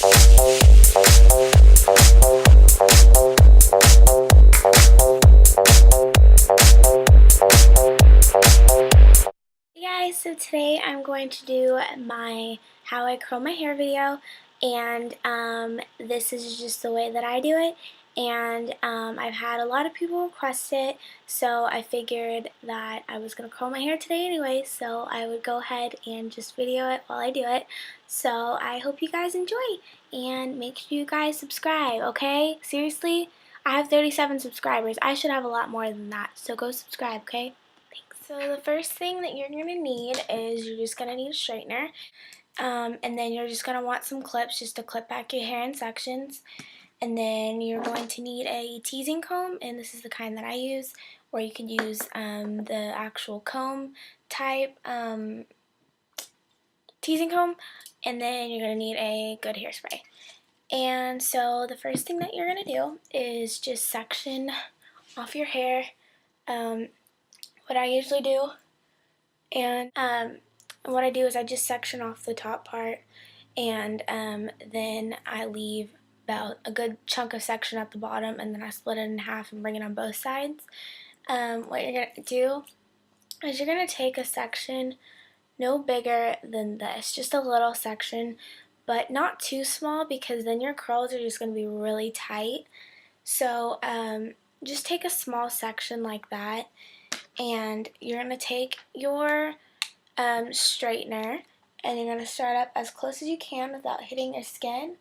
Hey guys, so today I'm going to do my how I curl my hair video, and this is just the way that I do it, and I've had a lot of people request it, so I figured that I was going to curl my hair today anyway, so I would go ahead and just video it while I do it. So I hope you guys enjoy, and make sure you guys subscribe, okay? Seriously, I have 37 subscribers. I should have a lot more than that, so go subscribe, okay? So the first thing that you're going to need is you're just going to need a straightener, and then you're just going to want some clips just to clip back your hair in sections, and then you're going to need a teasing comb, and this is the kind that I use, or you can use the actual comb type teasing comb, and then you're going to need a good hairspray. And so the first thing that you're going to do is just section off your hair. What I usually do, and what I do is I just section off the top part, and then I leave about a good chunk of section at the bottom, and then I split it in half and bring it on both sides. What you're going to do is you're going to take a section no bigger than this, just a little section, but not too small because then your curls are just going to be really tight. So just take a small section like that, and you're going to take your straightener, and you're going to start up as close as you can without hitting your skin,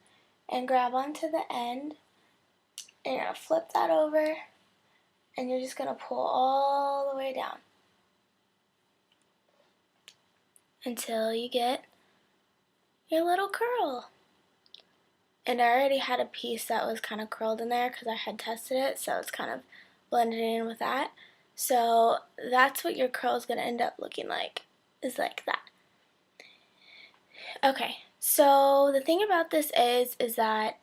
and grab onto the end, and you're going to flip that over, and you're just going to pull all the way down until you get your little curl. And I already had a piece that was kind of curled in there because I had tested it, so it's kind of blended in with that. So that's what your curl is going to end up looking like, is like that. Okay, so the thing about this is that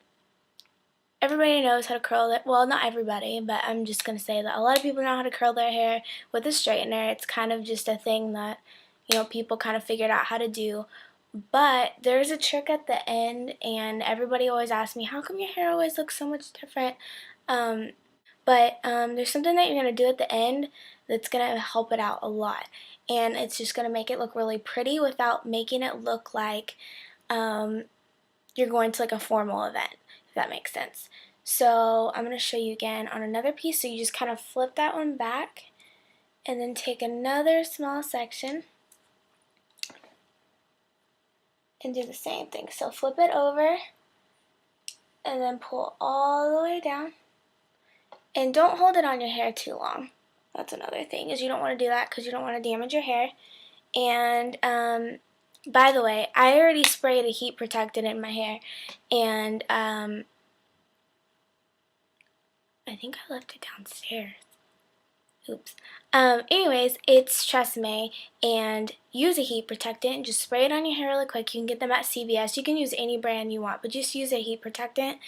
everybody knows how to curl it. Well, not everybody, but I'm just going to say that a lot of people know how to curl their hair with a straightener. It's kind of just a thing that, you know, people kind of figured out how to do. But there's a trick at the end, and everybody always asks me, how come your hair always looks so much different? But there's something that you're going to do at the end that's going to help it out a lot. And it's just going to make it look really pretty without making it look like you're going to like a formal event, if that makes sense. So I'm going to show you again on another piece. So you just kind of flip that one back, and then take another small section and do the same thing. So flip it over, and then pull all the way down. And don't hold it on your hair too long. That's another thing, is you don't want to do that because you don't want to damage your hair. And by the way, I already sprayed a heat protectant in my hair, and I think I left it downstairs. Oops. Anyways, it's Tresemme, and use a heat protectant. Just spray it on your hair really quick. You can get them at CVS. You can use any brand you want, but just use a heat protectant.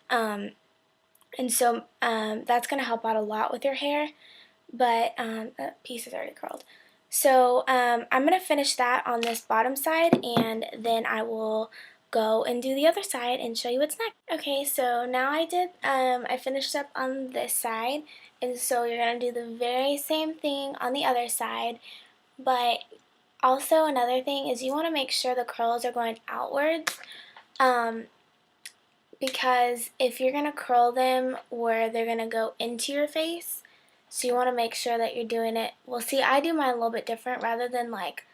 And so that's going to help out a lot with your hair, but that piece is already curled. So I'm going to finish that on this bottom side, and then I will go and do the other side and show you what's next. Okay, so now I finished up on this side, and so you're going to do the very same thing on the other side, but also another thing is you want to make sure the curls are going outwards, because if you're going to curl them where they're going to go into your face, so you want to make sure that you're doing it, well, see, I do mine a little bit different. Rather than like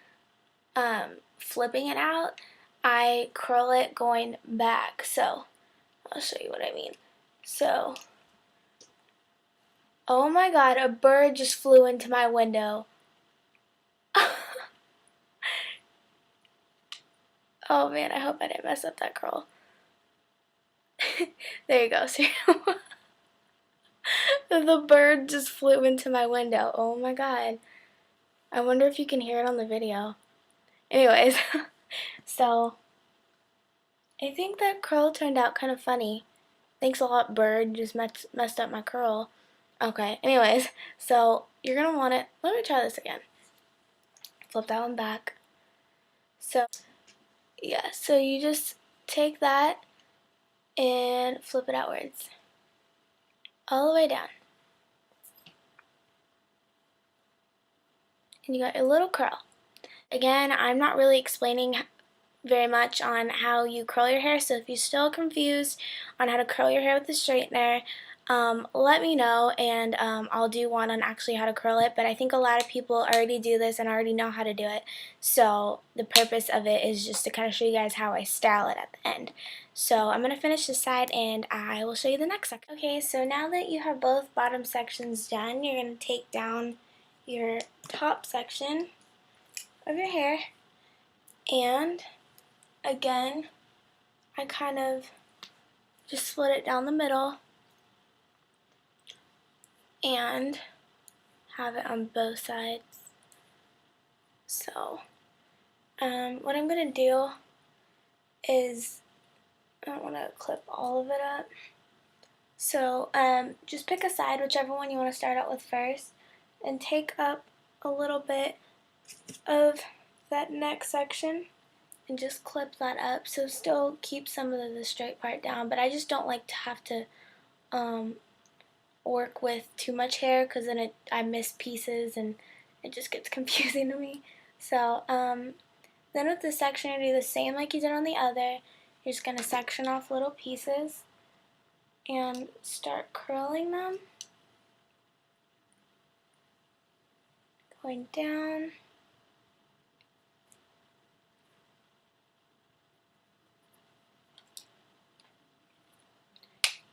flipping it out, I curl it going back. So I'll show you what I mean. So, oh my god, a bird just flew into my window. Oh man, I hope I didn't mess up that curl. There you go. See? The bird just flew into my window. Oh my god. I wonder if you can hear it on the video. Anyways, so I think that curl turned out kind of funny. Thanks a lot, bird. Just messed up my curl. Okay, anyways, so you're going to want it. Let me try this again. Flip that one back. So, yeah, so you just take that, and flip it outwards all the way down. And you got your little curl. Again, I'm not really explaining very much on how you curl your hair, so if you're still confused on how to curl your hair with the straightener, let me know, and I'll do one on actually how to curl it. But I think a lot of people already do this and already know how to do it, so the purpose of it is just to kind of show you guys how I style it at the end. So I'm going to finish this side and I will show you the next section. Okay, so now that you have both bottom sections done, you're going to take down your top section of your hair, and again, I kind of just split it down the middle and have it on both sides. So, what I'm going to do is, I don't want to clip all of it up. So, just pick a side, whichever one you want to start out with first, and take up a little bit of that neck section and just clip that up. So still keep some of the straight part down, but I just don't like to have to work with too much hair, because then I miss pieces and it just gets confusing to me. So then with this section, you do the same like you did on the other. You're just going to section off little pieces and start curling them, going down.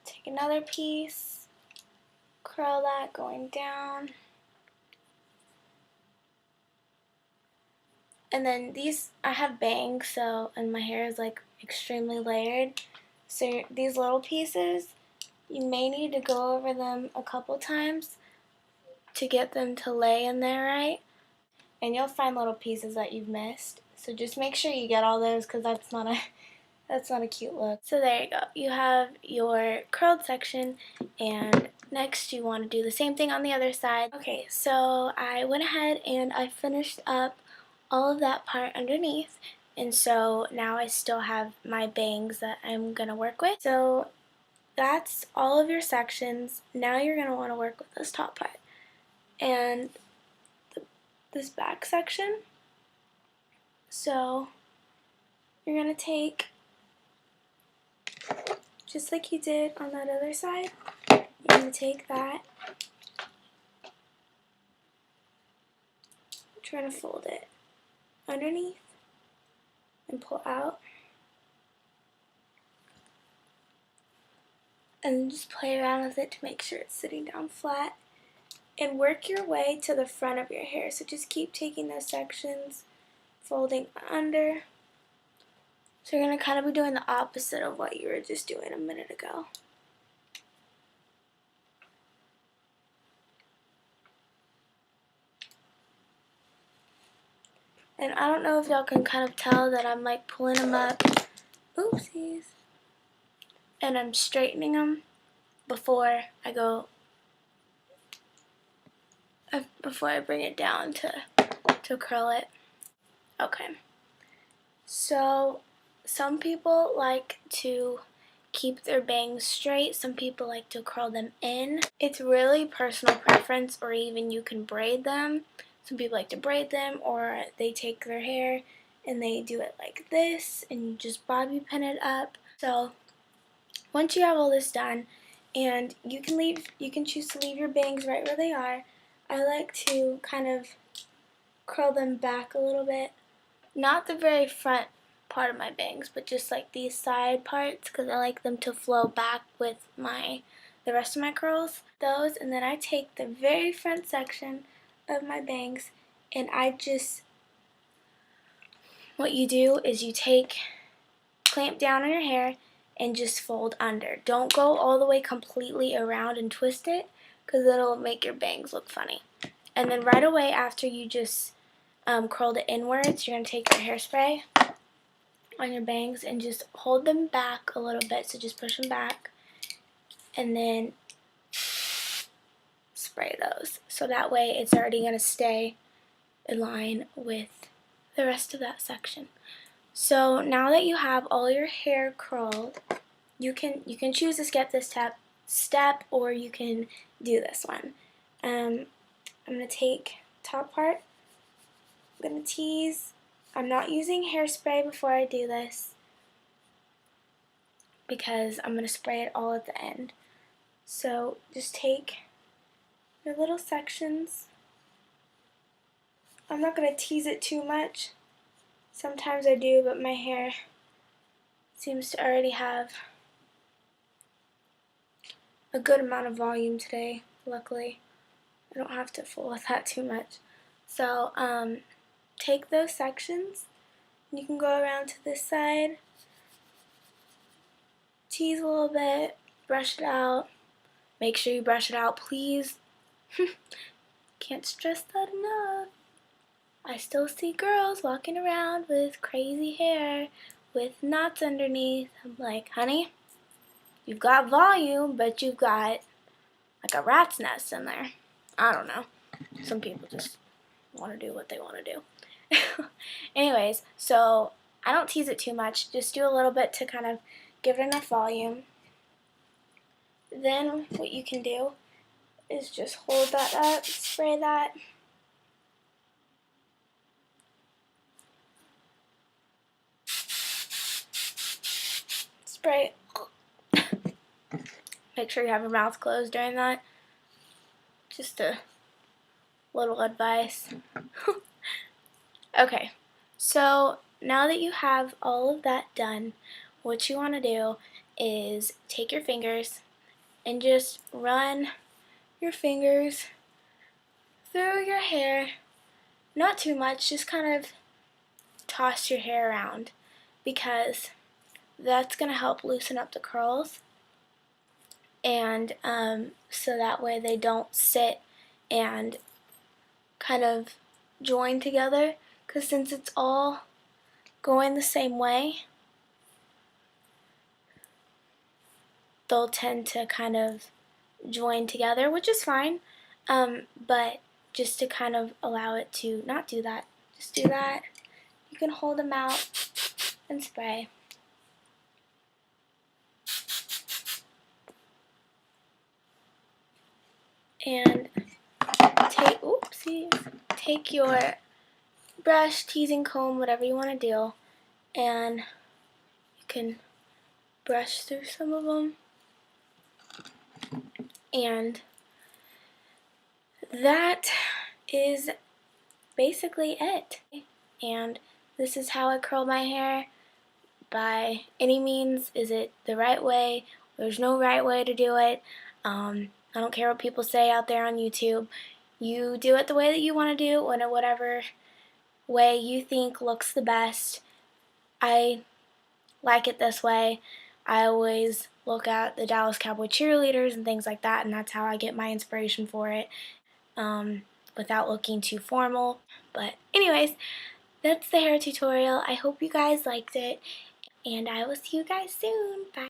Take another piece, curl that, going down. And then these, I have bangs, so, and my hair is like extremely layered. So these little pieces, you may need to go over them a couple times to get them to lay in there right. And you'll find little pieces that you've missed. So just make sure you get all those, because that's not a cute look. So there you go. You have your curled section, and next you want to do the same thing on the other side. Okay, so I went ahead and I finished up all of that part underneath, and so now I still have my bangs that I'm gonna work with. So that's all of your sections. Now you're gonna want to work with this top part and this back section. So you're gonna take, just like you did on that other side, you're gonna take that, try to fold it underneath and pull out, and just play around with it to make sure it's sitting down flat, and work your way to the front of your hair. So just keep taking those sections, folding under. So you're going to kind of be doing the opposite of what you were just doing a minute ago. And I don't know if y'all can kind of tell that I'm like pulling them up, oopsies, and I'm straightening them before I go, before I bring it down to curl it. Okay, so some people like to keep their bangs straight, some people like to curl them in. It's really personal preference, or even you can braid them. Some people like to braid them, or they take their hair and they do it like this and you just bobby pin it up. So once you have all this done, and you can choose to leave your bangs right where they are. I like to kind of curl them back a little bit. Not the very front part of my bangs, but just like these side parts, because I like them to flow back with the rest of my curls. Those, and then I take the very front section of my bangs, and what you do is you clamp down on your hair and just fold under. Don't go all the way completely around and twist it, because it'll make your bangs look funny. And then right away after you just curled it inwards, you're going to take your hairspray on your bangs and just hold them back a little bit. So just push them back and then spray those. So that way it's already going to stay in line with the rest of that section. So now that you have all your hair curled, you can choose to skip this step, or you can do this one. I'm gonna take top part. I'm gonna tease. I'm not using hairspray before I do this because I'm gonna spray it all at the end. So just take your little sections. I'm not gonna tease it too much. Sometimes I do, but my hair seems to already have a good amount of volume today, luckily. I don't have to fool with that too much. So take those sections, and you can go around to this side, tease a little bit, brush it out. Make sure you brush it out, please. Can't stress that enough. I still see girls walking around with crazy hair with knots underneath. I'm like, honey, you've got volume, but you've got like a rat's nest in there. I don't know. Some people just want to do what they want to do. Anyways, so I don't tease it too much. Just do a little bit to kind of give it enough volume. Then what you can do is just hold that up, spray that. Spray. Make sure you have your mouth closed during that. Just a little advice. Okay, so now that you have all of that done, what you want to do is take your fingers and just run your fingers through your hair. Not too much, just kind of toss your hair around, because that's going to help loosen up the curls, and so that way they don't sit and kind of join together, because since it's all going the same way, they'll tend to kind of join together, which is fine, but just to kind of allow it to not do that, just do that. You can hold them out and spray. And take your brush, teasing comb, whatever you want to do, and you can brush through some of them. And that is basically it. And this is how I curl my hair. By any means, is it the right way? There's no right way to do it. I don't care what people say out there on YouTube. You do it the way that you want to do, in whatever way you think looks the best. I like it this way. I always look at the Dallas Cowboy cheerleaders and things like that, and that's how I get my inspiration for it, without looking too formal. But anyways, that's the hair tutorial. I hope you guys liked it, and I will see you guys soon. Bye.